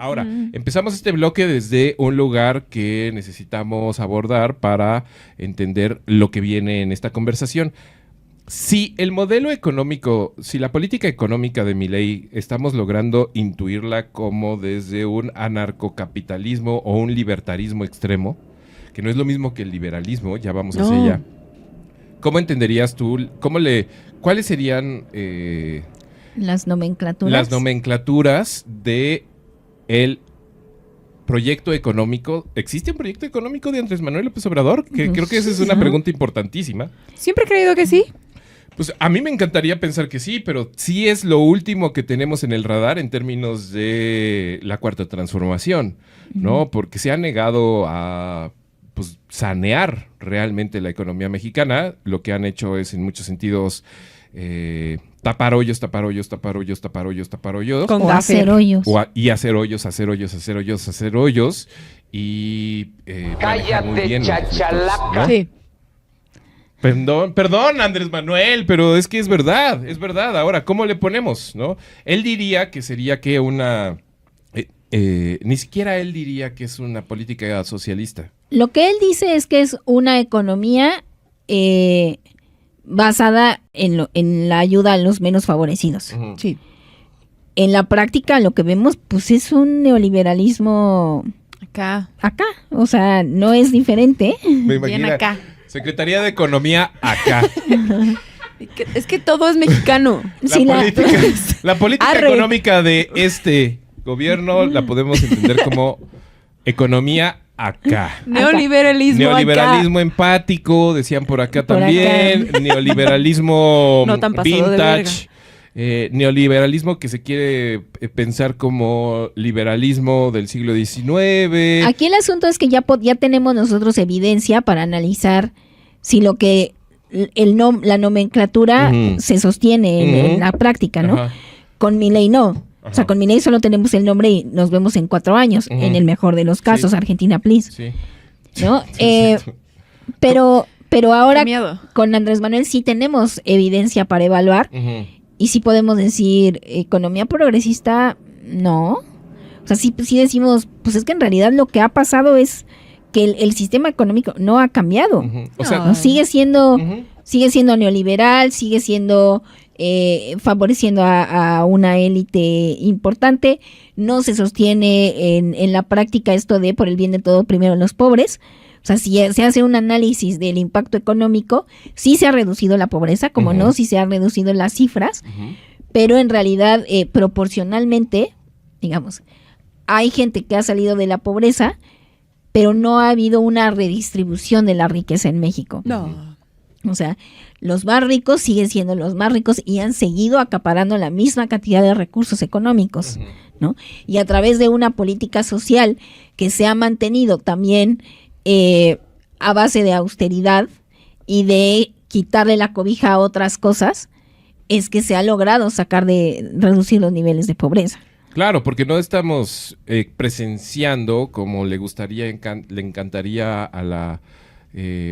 Ahora, empezamos este bloque desde un lugar que necesitamos abordar para entender lo que viene en esta conversación. Si el modelo económico, si la política económica de Milei estamos logrando intuirla como desde un anarcocapitalismo o un libertarismo extremo, que no es lo mismo que el liberalismo, ya vamos hacia allá. ¿Cómo entenderías tú, cuáles serían las nomenclaturas? Las nomenclaturas de el proyecto económico. ¿Existe un proyecto económico de Andrés Manuel López Obrador? Que creo que esa es una pregunta importantísima. Siempre he creído que sí. Pues a mí me encantaría pensar que sí, pero sí es lo último que tenemos en el radar en términos de la cuarta transformación, ¿no? Porque se ha negado a sanear realmente la economía mexicana. Lo que han hecho es en muchos sentidos tapar hoyos. O hacer hoyos. Y hacer hoyos. Y cállate, chachalaca. ¿no? Sí. Perdón, Andrés Manuel, pero es que es verdad. Ahora, ¿cómo le ponemos, no? Él diría que sería que una... ni siquiera él diría que es una política socialista. Lo que él dice es que es una economía basada en la ayuda a los menos favorecidos. Uh-huh. Sí. En la práctica lo que vemos pues es un neoliberalismo Acá. o sea, no es diferente. Me Bien imagino. acá. Secretaría de Economía acá. Es que todo es mexicano. Sí, La política Arre. económica de este gobierno la podemos entender como economía acá. Neoliberalismo empático, decían por acá Por también. Neoliberalismo No tan pasado de vintage. Neoliberalismo que se quiere pensar como liberalismo del siglo XIX. Aquí el asunto es que ya tenemos nosotros evidencia para analizar si lo que la nomenclatura se sostiene en la práctica, ¿no? Ajá. Con Milei no. Ajá. O sea, con Milei solo tenemos el nombre y nos vemos en 4 años, en el mejor de los casos, Sí. Argentina, please. Sí. ¿No? Exacto. Pero ahora Qué miedo. con Andrés Manuel sí tenemos evidencia para evaluar Ujú. y sí podemos decir, economía progresista, no. O sea, sí decimos, pues es que en realidad lo que ha pasado es que el sistema económico no ha cambiado. Ujú. O sea, ¿No? Sigue siendo ujú. neoliberal, sigue siendo favoreciendo a una élite importante, no se sostiene en la práctica esto de por el bien de todo primero los pobres. O sea, si se hace un análisis del impacto económico, sí se ha reducido la pobreza, como no, sí se han reducido las cifras, pero en realidad proporcionalmente, digamos, hay gente que ha salido de la pobreza, pero no ha habido una redistribución de la riqueza en México. No. O sea, los más ricos siguen siendo los más ricos y han seguido acaparando la misma cantidad de recursos económicos, ¿no? Y a través de una política social que se ha mantenido también a base de austeridad y de quitarle la cobija a otras cosas, es que se ha logrado reducir los niveles de pobreza. Claro, porque no estamos presenciando como le encantaría a la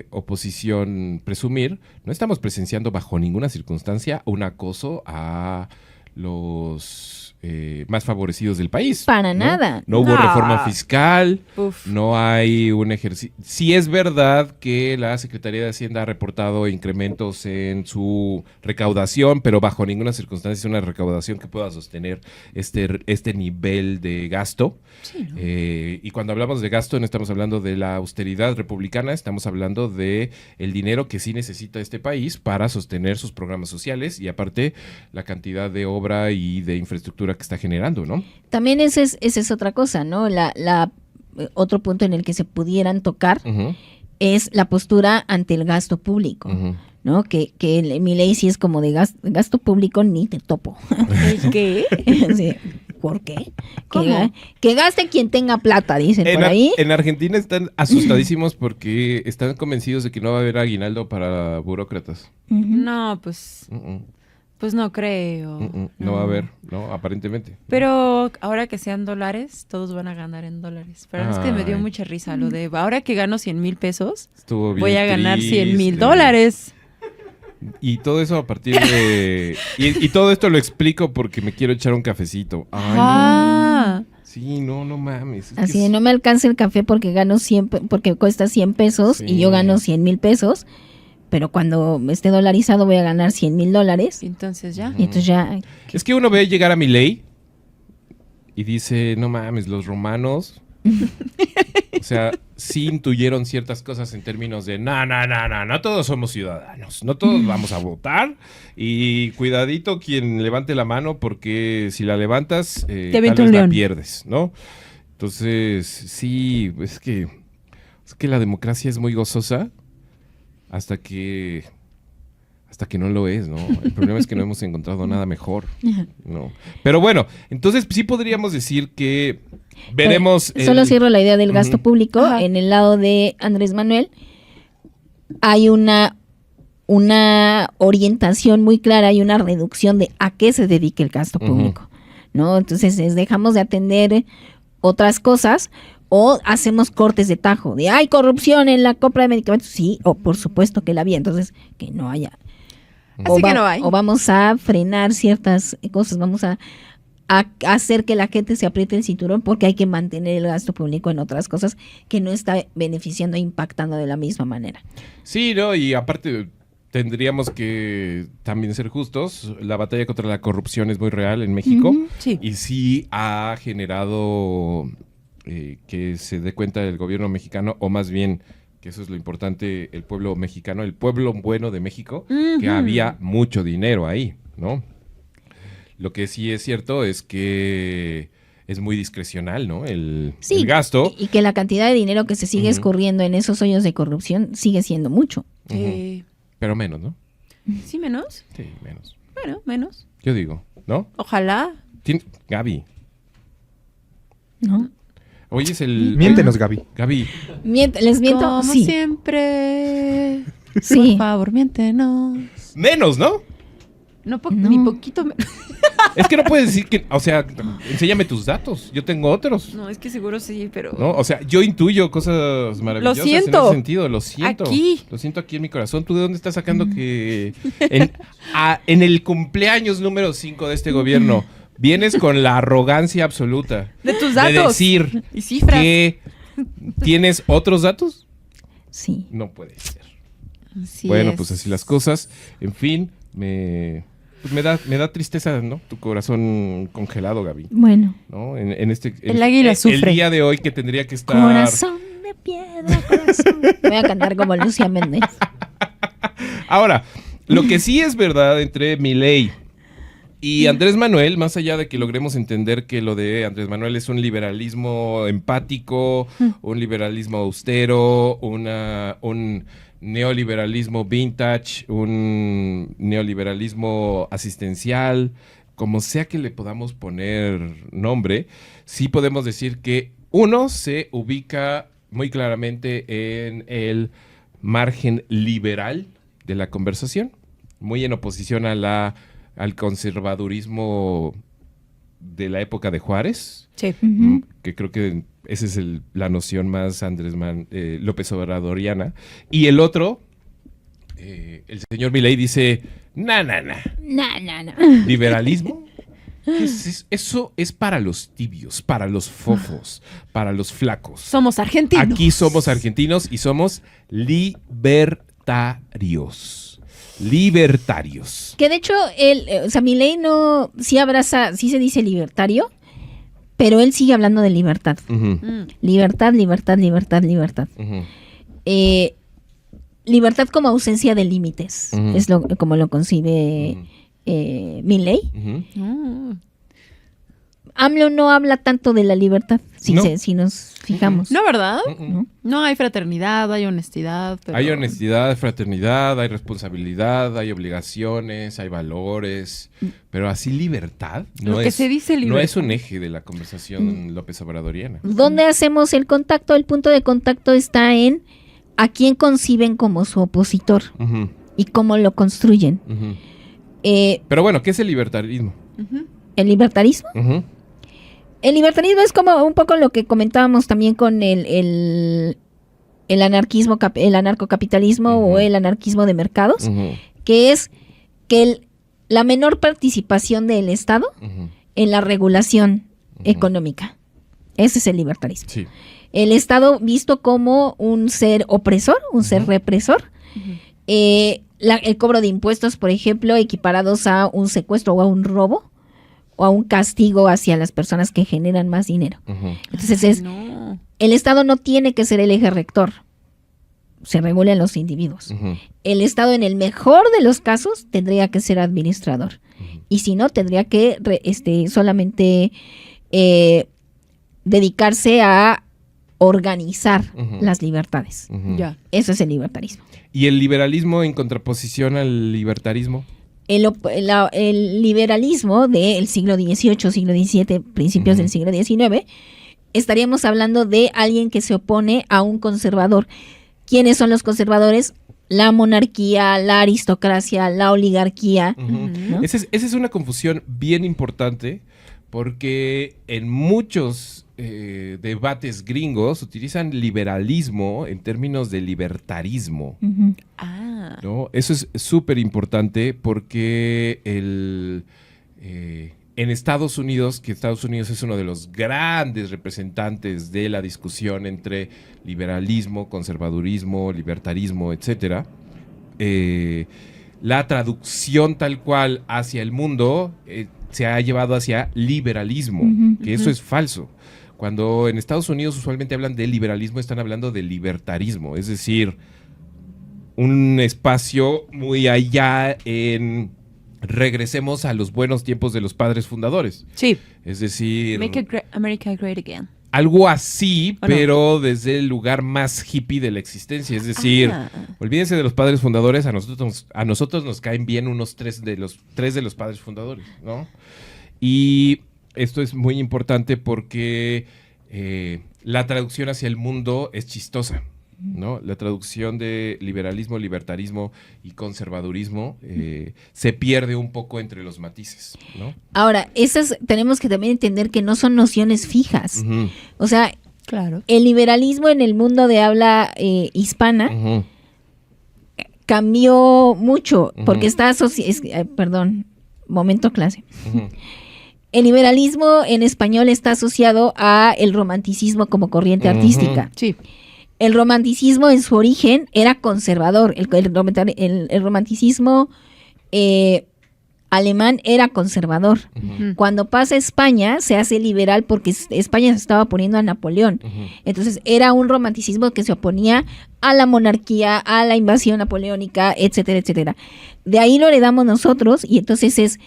oposición presumir, no estamos presenciando bajo ninguna circunstancia un acoso a los más favorecidos del país. Para ¿no? nada. No hubo No. reforma fiscal, Uf. no hay un ejercicio. Sí es verdad que la Secretaría de Hacienda ha reportado incrementos en su recaudación, pero bajo ninguna circunstancia es una recaudación que pueda sostener este nivel de gasto. Sí, ¿no? Y cuando hablamos de gasto no estamos hablando de la austeridad republicana, estamos hablando de el dinero que sí necesita este país para sostener sus programas sociales y aparte la cantidad de obra y de infraestructura que está generando, ¿no? También esa es otra cosa, ¿no? Otro punto en el que se pudieran tocar Ujú, es la postura ante el gasto público, ujú. ¿no? Que mi ley sí es como de gasto público ni te topo. ¿El qué? Sí, ¿por qué? ¿Cómo? Que gaste quien tenga plata, dicen por ahí. En Argentina están asustadísimos porque están convencidos de que no va a haber aguinaldo para burócratas. Ujú. No, pues Mm, no creo. no va a haber, ¿no? Aparentemente. Pero ahora que sean dólares, todos van a ganar en dólares. Pero es que me dio Ay. mucha risa lo de ahora que gano 100,000 pesos, Estuvo bien voy a ganar 100,000 triste. dólares. Y todo eso a partir de... y todo esto lo explico porque me quiero echar un cafecito. Ay, Ah, Sí, no mames. Así de no me alcanza el café porque gano 100, porque cuesta 100 pesos Sí. y yo gano 100,000 pesos, pero cuando esté dolarizado voy a ganar $100,000 Entonces ya. y entonces ya... Es que uno ve llegar a Milei y dice, no mames, los romanos, o sea, sí intuyeron ciertas cosas en términos de, no todos somos ciudadanos, no todos vamos a votar y cuidadito quien levante la mano porque si la levantas, tal avienta vez un la león. pierdes, ¿no? Entonces, sí, es que la democracia es muy gozosa hasta que no lo es, ¿no? El problema es que no hemos encontrado nada mejor, ¿no? Pero bueno, entonces sí podríamos decir que veremos... Solo cierro la idea del gasto Ujú. público. Ajá. En el lado de Andrés Manuel hay una orientación muy clara y una reducción de a qué se dedique el gasto Ujú. público, ¿no? Entonces dejamos de atender otras cosas o hacemos cortes de tajo de hay corrupción en la compra de medicamentos, sí, o por supuesto que la había, entonces que no haya. Así que no hay. O vamos a frenar ciertas cosas, vamos a hacer que la gente se apriete el cinturón porque hay que mantener el gasto público en otras cosas que no está beneficiando e impactando de la misma manera. Sí, ¿no? Y aparte tendríamos que también ser justos. La batalla contra la corrupción es muy real en México. Ujú. Sí. Y sí ha generado que se dé cuenta el gobierno mexicano, o más bien, que eso es lo importante, el pueblo mexicano, el pueblo bueno de México, que Ujú. había mucho dinero ahí, ¿no? Lo que sí es cierto es que es muy discrecional, ¿no? El gasto. Y que la cantidad de dinero que se sigue Ujú. escurriendo en esos hoyos de corrupción sigue siendo mucho. Pero menos, ¿no? ¿Sí menos? Sí, menos. Bueno, menos. Yo digo, ¿no? Ojalá. Gaby. ¿No? Hoy es el... Miéntenos, Gaby. Gaby, ¿Les miento? Como Sí. siempre. Sí. Por favor, miéntenos. menos, ¿no? No, No. ni poquito. Es que no puedes decir que... O sea, enséñame tus datos. Yo tengo otros. No, es que seguro sí, pero. ¿No? O sea, yo intuyo cosas maravillosas Lo siento. en ese sentido. Lo siento. Aquí. Lo siento aquí en mi corazón. ¿Tú de dónde estás sacando que... En el cumpleaños número 5 de este gobierno vienes con la arrogancia absoluta De tus de datos. decir Y cifras. que tienes otros datos? Sí. No puede ser. Así Bueno, es. pues así las cosas. En fin, me da tristeza, ¿no? Tu corazón congelado, Gaby. Bueno. ¿No? En este... El águila sufre. El día de hoy que tendría que estar... Corazón de piedra, corazón. Voy a cantar como Lucía Méndez. Ahora, lo que sí es verdad entre Milei y Andrés Manuel, más allá de que logremos entender que lo de Andrés Manuel es un liberalismo empático, un liberalismo austero, un neoliberalismo vintage, un neoliberalismo asistencial, como sea que le podamos poner nombre, sí podemos decir que uno se ubica muy claramente en el margen liberal de la conversación, muy en oposición a al conservadurismo de la época de Juárez, Sí. que creo que esa es la noción más López Obradoriana. Y el otro, el señor Milei dice, no. ¿Liberalismo? ¿Qué es eso? Eso es para los tibios, para los fofos, para los flacos. Somos argentinos. Aquí somos argentinos y somos libertarios. Libertarios. Que de hecho, Milei no, sí se dice libertario, pero él sigue hablando de libertad. Ujú, Libertad, libertad, libertad, libertad. ujú, Libertad como ausencia de límites, Ujú. es como lo concibe Milei. ujú. AMLO no habla tanto de la libertad, si No. nos fijamos. No, ¿verdad? Ujú. No hay fraternidad, hay honestidad. Pero... Hay honestidad, fraternidad, hay responsabilidad, hay obligaciones, hay valores, pero así libertad Lo que se dice no libertad. es un eje de la conversación López Obradoriana. ¿Dónde hacemos el contacto? El punto de contacto está en a quién conciben como su opositor Ujú, y cómo lo construyen. ujú. Eh, Pero bueno, ¿qué es el libertarismo? el libertarismo. Ujú, El libertarismo es como un poco lo que comentábamos también con el anarquismo, el anarcocapitalismo Ujú. o el anarquismo de mercados, ujú, que es que la menor participación del Estado ujú, en la regulación Ujú. económica. Ese es el libertarismo. Sí. El Estado visto como un ser opresor, un ser represor. El cobro de impuestos, por ejemplo, equiparados a un secuestro o a un robo o a un castigo hacia las personas que generan más dinero. Entonces No. el Estado no tiene que ser el eje rector. Se regulan los individuos. El Estado, en el mejor de los casos, tendría que ser administrador. Y si no, tendría que solamente dedicarse a organizar las libertades. Ya. Eso es el libertarismo. ¿Y el liberalismo en contraposición al libertarismo? El liberalismo del siglo XVIII, siglo XVII, principios del siglo XIX, estaríamos hablando de alguien que se opone a un conservador. ¿Quiénes son los conservadores? La monarquía, la aristocracia, la oligarquía. ¿no? Esa es una confusión bien importante porque en muchos debates gringos utilizan liberalismo en términos de libertarismo. Ah. ¿No? Eso es súper importante porque en Estados Unidos, que Estados Unidos es uno de los grandes representantes de la discusión entre liberalismo, conservadurismo, libertarismo, etcétera, la traducción tal cual hacia el mundo se ha llevado hacia liberalismo, que eso es falso. Cuando en Estados Unidos usualmente hablan de liberalismo, están hablando de libertarismo, es decir, un espacio muy allá en regresemos a los buenos tiempos de los padres fundadores. Sí. Es decir, Make America great again. algo así, ¿O no? pero desde el lugar más hippie de la existencia. Es decir, olvídense de los padres fundadores, a nosotros nos caen bien unos tres de los padres fundadores, ¿no? Y esto es muy importante porque la traducción hacia el mundo es chistosa, ¿no? La traducción de liberalismo, libertarismo y conservadurismo se pierde un poco entre los matices, ¿no? Ahora, tenemos que también entender que no son nociones fijas. Ujú, O sea, Claro. el liberalismo en el mundo de habla hispana ujú, cambió mucho porque Ujú. está asociado, perdón, momento clase. ujú. El liberalismo en español está asociado a el romanticismo como corriente Ujú. artística. Sí. El romanticismo en su origen era conservador. El romanticismo alemán era conservador. Ujú. Cuando pasa a España, se hace liberal porque España se estaba oponiendo a Napoleón. Ujú. Entonces era un romanticismo que se oponía a la monarquía, a la invasión napoleónica, etcétera, etcétera. De ahí lo heredamos nosotros y entonces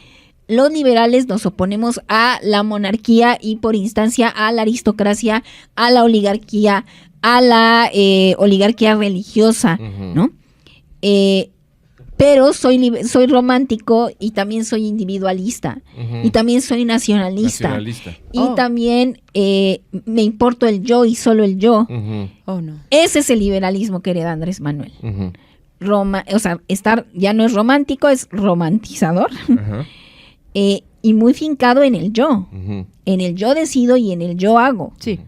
los liberales nos oponemos a la monarquía y por instancia a la aristocracia, a la oligarquía, a la oligarquía religiosa, Ujú. ¿no? Pero soy romántico y también soy individualista Ujú. y también soy nacionalista. Nacionalista. Y Oh. también me importo el yo y solo el yo. Ujú, Oh, no. Ese es el liberalismo que hereda Andrés Manuel. ujú. O sea, ya no es romántico, es romantizador Ajá. y muy fincado en el yo. Ujú. En el yo decido y en el yo hago. Sí.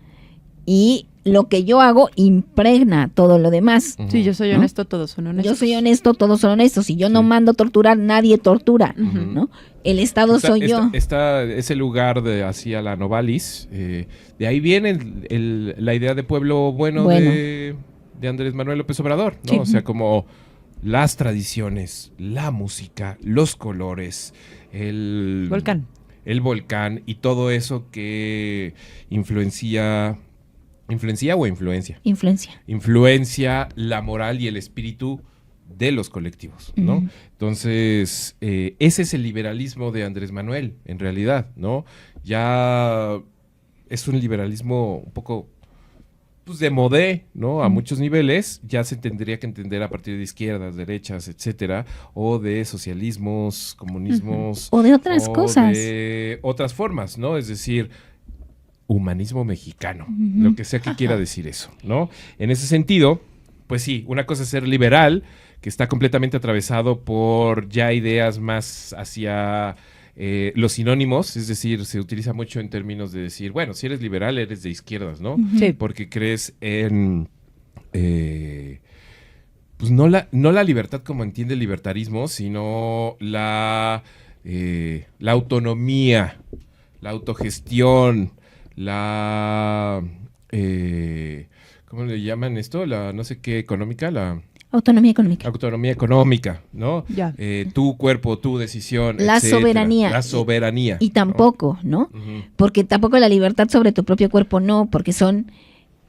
Y lo que yo hago impregna todo lo demás. Ujú. Sí, yo soy ¿No? honesto, todos son honestos. Yo soy honesto, todos son honestos. Si yo no Sí. mando torturar, nadie tortura, Ujú. ¿no? El Estado soy yo. Está ese lugar de hacia la Novalis. De ahí viene la idea de pueblo bueno, Bueno. de Andrés Manuel López Obrador, ¿no? Sí. O sea, como las tradiciones, la música, los colores, Volcán. el volcán y todo eso que influencia o influencia. Influencia la moral y el espíritu de los colectivos, ¿no? Ujú. Entonces, ese es el liberalismo de Andrés Manuel, en realidad, ¿no? Ya es un liberalismo un poco, pues, de modé, ¿no? A muchos niveles, ya se tendría que entender a partir de izquierdas, derechas, etcétera, o de socialismos, comunismos. O de otras cosas. De otras formas, ¿no? Es decir, humanismo mexicano, Ujú. lo que sea que quiera decir eso, ¿no? En ese sentido, pues sí, una cosa es ser liberal, que está completamente atravesado por ya ideas más hacia los sinónimos, es decir, se utiliza mucho en términos de decir, bueno, si eres liberal, eres de izquierdas, ¿no? Sí. Porque crees en... pues no la libertad como entiende el libertarismo, sino la autonomía, la autogestión, la... ¿cómo le llaman esto? La no sé qué económica, la... Autonomía económica. Autonomía económica, ¿no? Ya. Tu cuerpo, tu decisión, La etcétera. soberanía. La soberanía. Y tampoco, ¿no? Ujú. Porque tampoco la libertad sobre tu propio cuerpo, no, porque son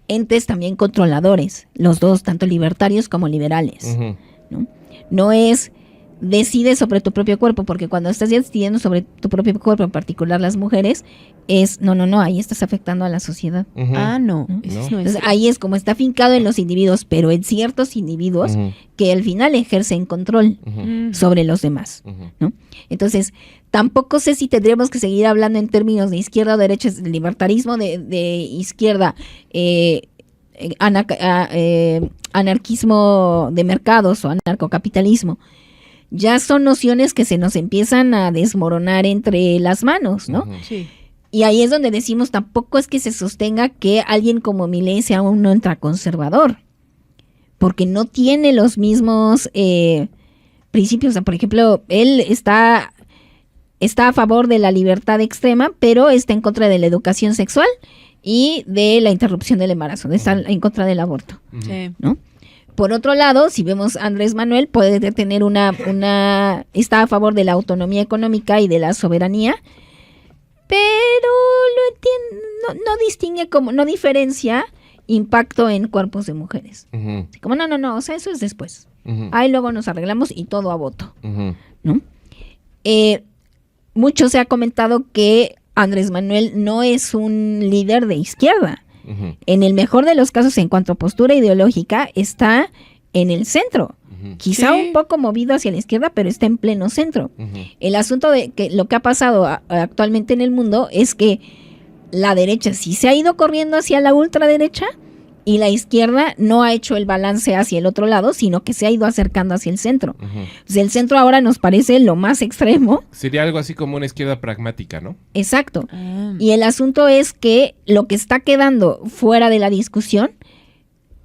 entes también controladores, los dos, tanto libertarios como liberales. Ujú. ¿No? No es decide sobre tu propio cuerpo, porque cuando estás decidiendo sobre tu propio cuerpo, en particular las mujeres, es no, ahí estás afectando a la sociedad. Ujú. Ah, no. ¿No? Ese No. no es. Entonces ahí es como está afincado en los individuos, pero en ciertos individuos Ujú. que al final ejercen control Ujú. Mm. sobre los demás. Ujú. ¿No? Entonces, tampoco sé si tendríamos que seguir hablando en términos de izquierda o derecha, de libertarismo de izquierda, anarquismo de mercados o anarcocapitalismo. Ya son nociones que se nos empiezan a desmoronar entre las manos, ¿no? Ujú. Sí. Y ahí es donde decimos, tampoco es que se sostenga que alguien como Milei sea un ultraconservador, porque no tiene los mismos principios. O sea, por ejemplo, él está a favor de la libertad extrema, pero está en contra de la educación sexual y de la interrupción del embarazo, está en contra del aborto, Ujú. Sí. ¿no? Por otro lado, si vemos a Andrés Manuel, puede tener está a favor de la autonomía económica y de la soberanía, pero no distingue no diferencia impacto en cuerpos de mujeres. Ujú. Así como no, o sea, eso es después. Ujú. Ahí luego nos arreglamos y todo a voto, Ujú. ¿no? Mucho se ha comentado que Andrés Manuel no es un líder de izquierda. Ujú. En el mejor de los casos, en cuanto a postura ideológica, está en el centro. Ujú. Quizá Sí. un poco movido hacia la izquierda, pero está en pleno centro. Ujú. El asunto de que lo que ha pasado actualmente en el mundo es que la derecha sí se ha ido corriendo hacia la ultraderecha y la izquierda no ha hecho el balance hacia el otro lado, sino que se ha ido acercando hacia el centro. Ujú. O sea, el centro ahora nos parece lo más extremo. Sería algo así como una izquierda pragmática, ¿no? Exacto. Ah. Y el asunto es que lo que está quedando fuera de la discusión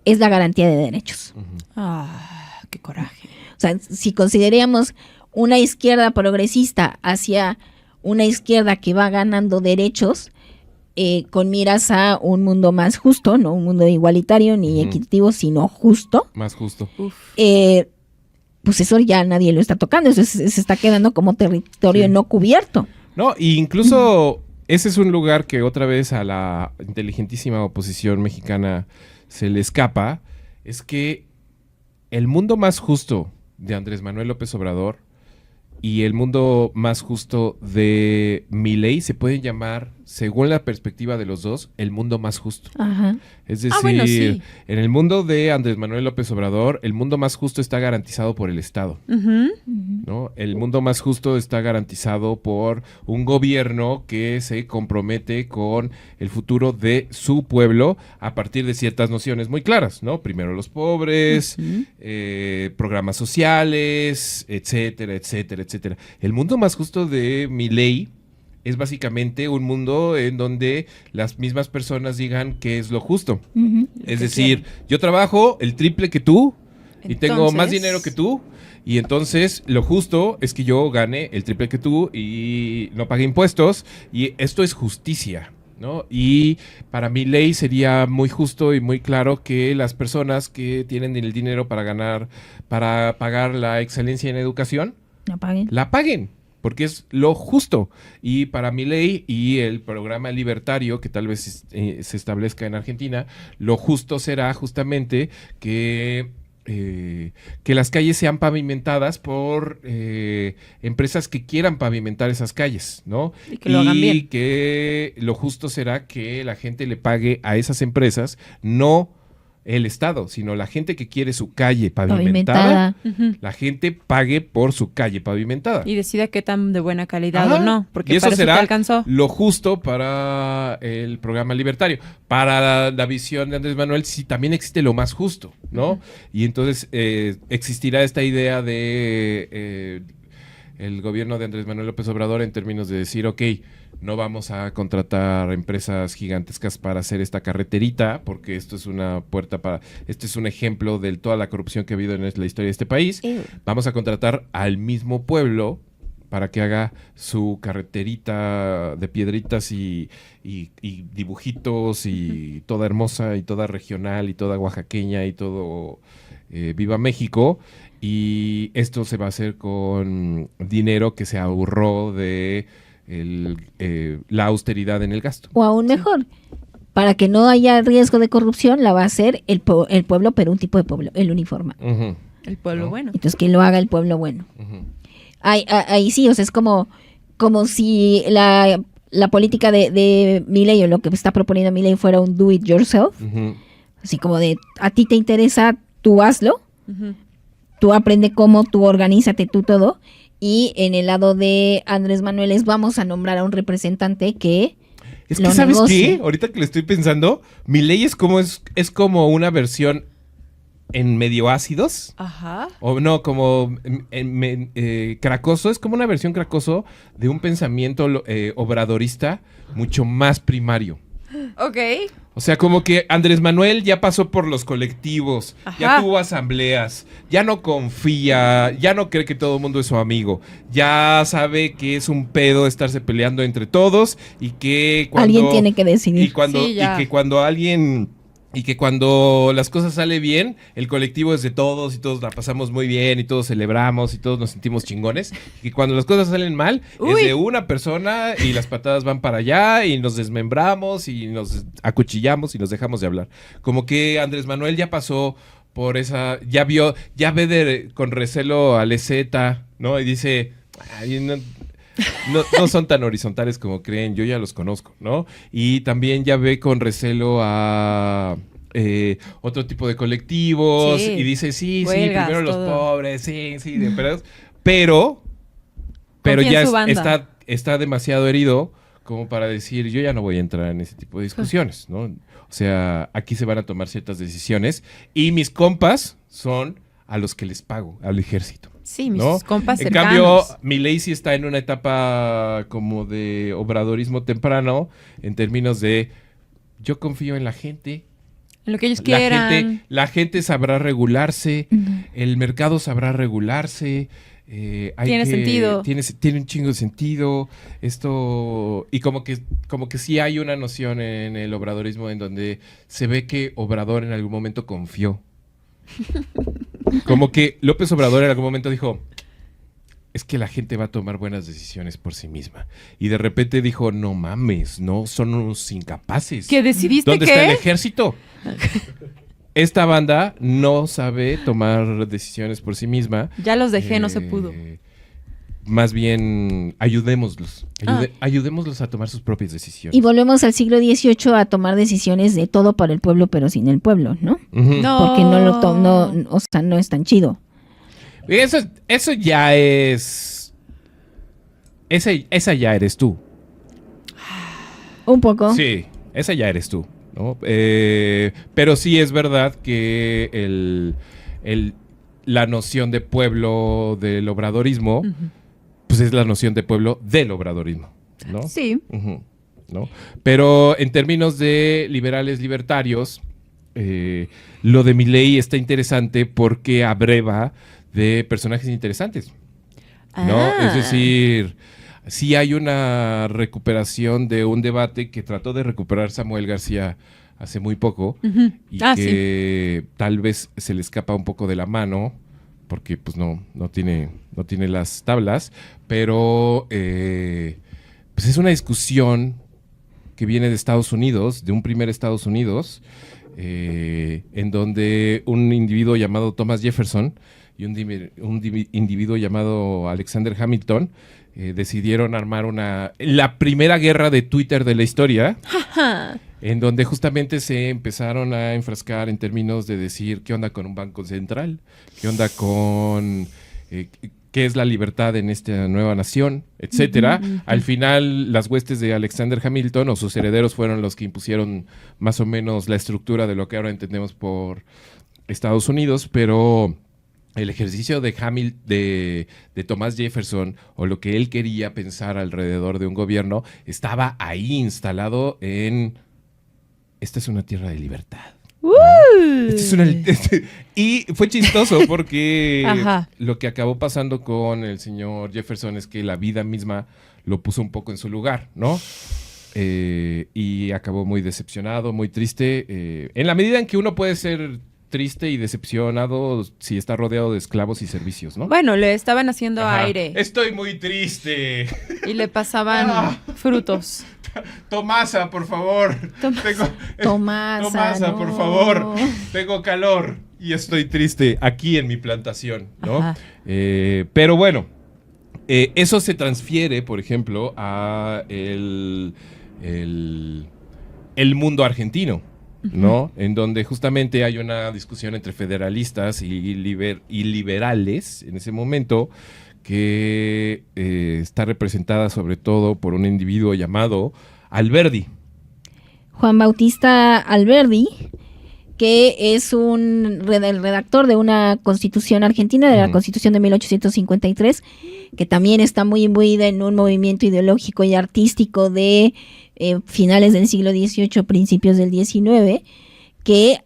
es la garantía de derechos. Ujú. Ah, qué coraje. O sea, si consideramos una izquierda progresista hacia una izquierda que va ganando derechos, con miras a un mundo más justo, no un mundo igualitario ni Ujú. equitativo, sino justo, Más justo. Uf. pues eso ya nadie lo está tocando, eso se está quedando como territorio Sí. no cubierto. No, y incluso ese es un lugar que otra vez a la inteligentísima oposición mexicana se le escapa, es que el mundo más justo de Andrés Manuel López Obrador y el mundo más justo de Milei se pueden llamar, según la perspectiva de los dos, el mundo más justo. Ajá. Es decir, bueno, sí. en el mundo de Andrés Manuel López Obrador, el mundo más justo está garantizado por el Estado. Ujú. ¿No? El mundo más justo está garantizado por un gobierno que se compromete con el futuro de su pueblo a partir de ciertas nociones muy claras, ¿no? Primero los pobres, programas sociales, etcétera, etcétera, etcétera. El mundo más justo de Milei es básicamente un mundo en donde las mismas personas digan qué es lo justo. Ujú. Es que decir, yo trabajo el triple que tú y tengo más Entonces- dinero que tú. Y entonces lo justo es que yo gane el triple que tú y no pague impuestos. Y esto es justicia, ¿no? Y para mi ley sería muy justo y muy claro que las personas que tienen el dinero para pagar la excelencia en educación, No paguen. la paguen. Porque es lo justo. Y para mi ley y el programa libertario que tal vez se establezca en Argentina, lo justo será justamente que las calles sean pavimentadas por empresas que quieran pavimentar esas calles, ¿no? Y que lo hagan bien. Que lo justo será que la gente le pague a esas empresas, no el Estado, sino la gente que quiere su calle pavimentada. Pavimentada. Ujú. La gente pague por su calle pavimentada. Y decida qué tan de buena calidad Ajá. o no, porque Y eso para eso te será alcanzó. lo justo para el programa libertario. Para la visión de Andrés Manuel, sí, también existe lo más justo, ¿no? Y entonces existirá esta idea de el gobierno de Andrés Manuel López Obrador en términos de decir, ok, no vamos a contratar empresas gigantescas para hacer esta carreterita, porque esto es una este es un ejemplo de toda la corrupción que ha habido en la historia de este país. Vamos a contratar al mismo pueblo para que haga su carreterita de piedritas y dibujitos y toda hermosa y toda regional y toda oaxaqueña y todo Viva México. Y esto se va a hacer con dinero que se ahorró de la austeridad en el gasto. O aún mejor, para que no haya riesgo de corrupción, la va a hacer el pueblo, pero un tipo de pueblo, el uniforme. Ujú. El pueblo bueno. Entonces, que lo haga el pueblo bueno. Ujú. Ahí sí, o sea, es como si la política de Milei o lo que está proponiendo Milei fuera un do it yourself. Ujú. Así como de, a ti te interesa, tú hazlo. Ujú. Tú aprende cómo, tú organízate, tú todo. Y en el lado de Andrés Manuel es vamos a nombrar a un representante que Es lo que, ¿sabes negocie. qué? Ahorita que le estoy pensando, Milei es como una versión en medio ácidos. Ajá. O no, como cracoso, es como una versión cracoso de un pensamiento obradorista mucho más primario. Ok. O sea, como que Andrés Manuel ya pasó por los colectivos, ya Ajá. tuvo asambleas, ya no confía, ya no cree que todo el mundo es su amigo, ya sabe que es un pedo estarse peleando entre todos y que Alguien tiene que decidir. Sí, ya. Y que cuando las cosas salen bien, el colectivo es de todos y todos la pasamos muy bien y todos celebramos y todos nos sentimos chingones. Y que cuando las cosas salen mal, Uy. es de una persona y las patadas van para allá y nos desmembramos y nos acuchillamos y nos dejamos de hablar. Como que Andrés Manuel ya pasó por esa, ya ve con recelo al EZ, ¿no? Y dice, "Ay, no son tan horizontales como creen, yo ya los conozco, ¿no?" Y también ya ve con recelo a otro tipo de colectivos Sí. y dice, sí, Huelgas, primero los todo. pobres, pero Confía en ya su banda. está demasiado herido como para decir, yo ya no voy a entrar en ese tipo de discusiones, ¿no? O sea, aquí se van a tomar ciertas decisiones y mis compas son a los que les pago, al ejército. Sí, mis ¿No? compas En cercanos. cambio, Milei sí está en una etapa como de obradorismo temprano, en términos de yo confío en la gente. En lo que ellos quieran. La gente sabrá regularse, el mercado sabrá regularse. Tiene sentido. Tiene un chingo de sentido. Esto. Y como que sí hay una noción en el obradorismo en donde se ve que Obrador en algún momento confió. Como que López Obrador en algún momento dijo, es que la gente va a tomar buenas decisiones por sí misma. Y de repente dijo, no mames, no, son unos incapaces. ¿Que decidiste ¿Dónde qué? está el ejército? Esta banda no sabe tomar decisiones por sí misma. Ya los dejé, no se pudo. Más bien, ayudémoslos. Ah. Ayudémoslos a tomar sus propias decisiones. Y volvemos al siglo XVIII a tomar decisiones de todo para el pueblo, pero sin el pueblo, ¿no? Ujú. No. Porque o sea, no es tan chido. Eso ya es... Esa ya eres tú. Un poco. Sí, esa ya eres tú, ¿no? Pero sí es verdad que la noción de pueblo del obradorismo, Ujú. pues es la noción de pueblo del obradorismo, ¿no? Sí. Ujú, ¿no? Pero en términos de liberales libertarios, lo de Milei está interesante porque abreva de personajes interesantes, ¿no? Ah. Es decir, sí hay una recuperación de un debate que trató de recuperar Samuel García hace muy poco Ujú. y Ah, que tal vez se le escapa un poco de la mano porque pues no tiene las tablas, pero pues es una discusión que viene de Estados Unidos, de un primer Estados Unidos, en donde un individuo llamado Thomas Jefferson y un individuo llamado Alexander Hamilton decidieron armar la primera guerra de Twitter de la historia, en donde justamente se empezaron a enfrascar en términos de decir qué onda con un banco central, qué onda con qué es la libertad en esta nueva nación, etcétera. Al final, las huestes de Alexander Hamilton o sus herederos fueron los que impusieron más o menos la estructura de lo que ahora entendemos por Estados Unidos, pero el ejercicio de Thomas Jefferson o lo que él quería pensar alrededor de un gobierno estaba ahí instalado en esta es una tierra de libertad. Y fue chistoso porque Ajá. lo que acabó pasando con el señor Jefferson es que la vida misma lo puso un poco en su lugar, ¿no? Y acabó muy decepcionado, muy triste. En la medida en que uno puede ser triste y decepcionado si está rodeado de esclavos y servicios, ¿no? Bueno, le estaban haciendo Ajá. aire Estoy muy triste. y le pasaban frutos. Tomasa, por favor. Tomasa, no. por favor. Tengo calor y estoy triste aquí en mi plantación, ¿no? Ajá. Pero bueno, eso se transfiere, por ejemplo, a el mundo argentino, ¿no? En donde justamente hay una discusión entre federalistas y liberales en ese momento que está representada sobre todo por un individuo llamado Alberdi. Juan Bautista Alberdi, que es el redactor de una constitución argentina, de la constitución de 1853, que también está muy imbuida en un movimiento ideológico y artístico de finales del siglo XVIII, principios del XIX, que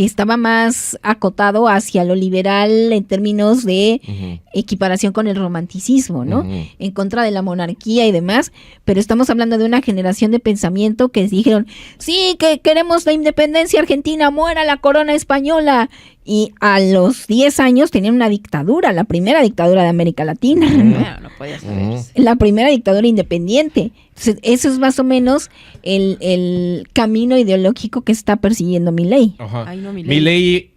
estaba más acotado hacia lo liberal en términos de equiparación con el romanticismo, ¿no? En contra de la monarquía y demás, pero estamos hablando de una generación de pensamiento que dijeron, sí, que queremos la independencia argentina, muera la corona española, y a los 10 años tenían una dictadura, la primera dictadura de América Latina, Bueno, no podía saberse. la primera dictadura independiente. Entonces, eso es más o menos el camino ideológico que está persiguiendo Milei. Ajá. Ay, no, Milei. Milei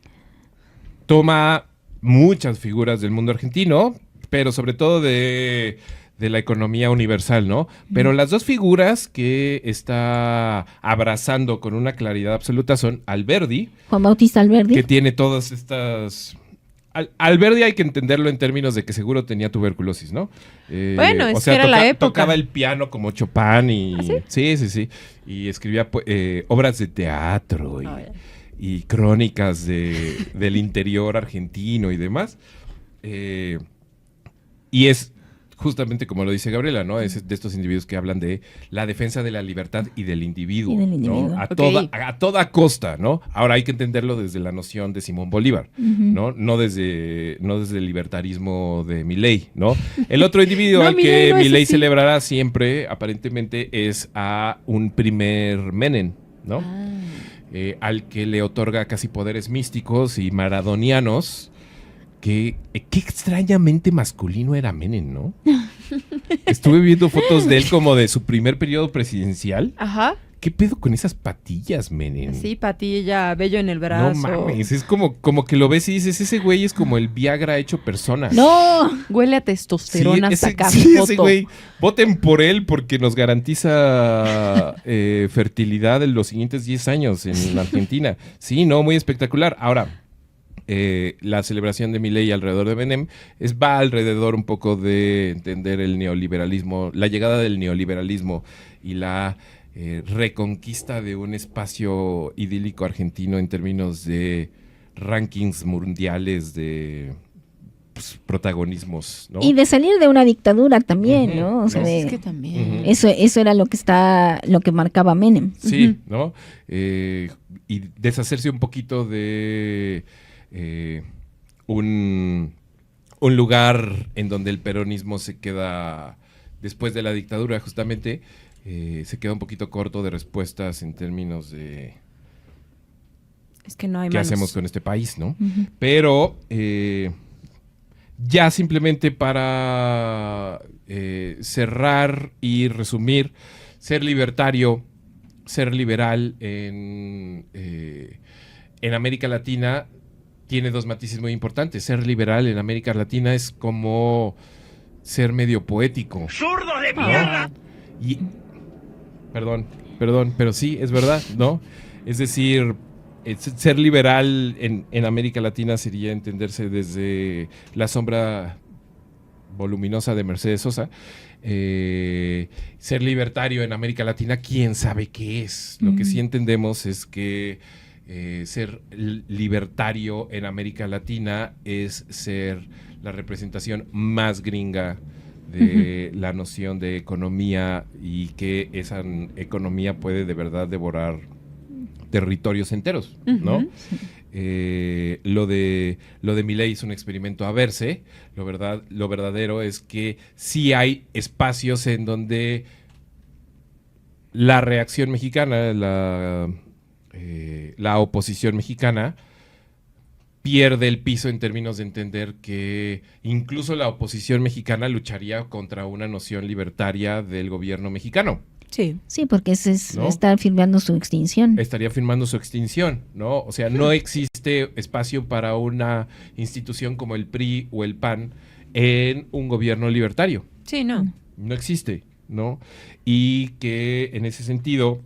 toma muchas figuras del mundo argentino, pero sobre todo de la economía universal, ¿no? Pero las dos figuras que está abrazando con una claridad absoluta son Alberdi, Juan Bautista Alberdi. que tiene todas estas... Alberdi hay que entenderlo en términos de que seguro tenía tuberculosis, ¿no? Bueno, es que era la época. Tocaba el piano como Chopin y... ¿Ah, sí? Y escribía obras de teatro y crónicas del interior argentino y demás. Y es justamente como lo dice Gabriela, ¿no? Es de estos individuos que hablan de la defensa de la libertad y del individuo, ¿no? A toda costa, ¿no? Ahora hay que entenderlo desde la noción de Simón Bolívar, ¿no? No desde el libertarismo de Milei, ¿no? El otro individuo No, al Milei que no es Milei así. celebrará siempre, aparentemente, es a un primer Menem, ¿no? Al que le otorga casi poderes místicos y maradonianos. Qué extrañamente masculino era Menem, ¿no? Estuve viendo fotos de él como de su primer periodo presidencial. Ajá. ¿Qué pedo con esas patillas, Menem? Sí, patilla, vello en el No brazo. mames, es como que lo ves y dices, ese güey es como el Viagra hecho persona. No, Huele a testosterona hasta acá. sí, foto. ese güey. Voten por él porque nos garantiza fertilidad en los siguientes 10 años en Argentina. Sí, no, muy espectacular. Ahora, la celebración de Milei alrededor de Menem va alrededor un poco de entender el neoliberalismo, la llegada del neoliberalismo y la reconquista de un espacio idílico argentino en términos de rankings mundiales de protagonismos, ¿no? y de salir de una dictadura también, ¿no? O sea, Es que también. eso era lo que marcaba Menem. Sí, ¿no? Y deshacerse un poquito de un lugar en donde el peronismo se queda, después de la dictadura justamente, se queda un poquito corto de respuestas en términos de Es que no hay qué manos. hacemos con este país, ¿no? Pero ya simplemente para cerrar y resumir, ser libertario, ser liberal en América Latina tiene dos matices muy importantes. Ser liberal en América Latina es como ser medio poético. ¡Zurdo de mierda! Y, perdón, pero sí, es verdad, ¿no? Es decir, ser liberal en América Latina sería entenderse desde la sombra voluminosa de Mercedes Sosa. Ser libertario en América Latina, quién sabe qué es. Lo que sí entendemos es que ser libertario en América Latina es ser la representación más gringa de la noción de economía y que esa economía puede de verdad devorar territorios enteros, ¿no? Ujú. Lo de Milei es un experimento a verse. Lo verdadero es que sí hay espacios en donde la reacción mexicana, la oposición mexicana, pierde el piso en términos de entender que incluso la oposición mexicana lucharía contra una noción libertaria del gobierno mexicano. Sí. Sí, porque ese es, ¿No? está firmando su extinción. Estaría firmando su extinción, ¿no? O sea, no existe espacio para una institución como el PRI o el PAN en un gobierno libertario. Sí, no. No existe, ¿no? Y que en ese sentido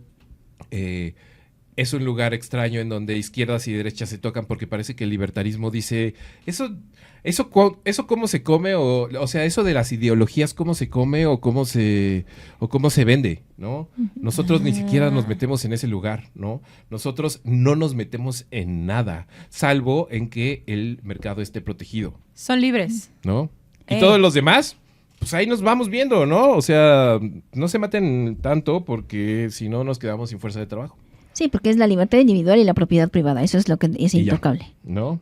es un lugar extraño en donde izquierdas y derechas se tocan porque parece que el libertarismo dice, eso cómo se come, o sea, eso de las ideologías cómo se come o cómo se vende, ¿no? Nosotros ni siquiera nos metemos en ese lugar, ¿no? Nosotros no nos metemos en nada, salvo en que el mercado esté protegido, Son libres. ¿no? Y todos los demás, pues ahí nos vamos viendo, ¿no? O sea, no se maten tanto porque si no nos quedamos sin fuerza de trabajo. Sí, porque es la libertad individual y la propiedad privada. Eso es lo que es Y ya, intocable. ¿no?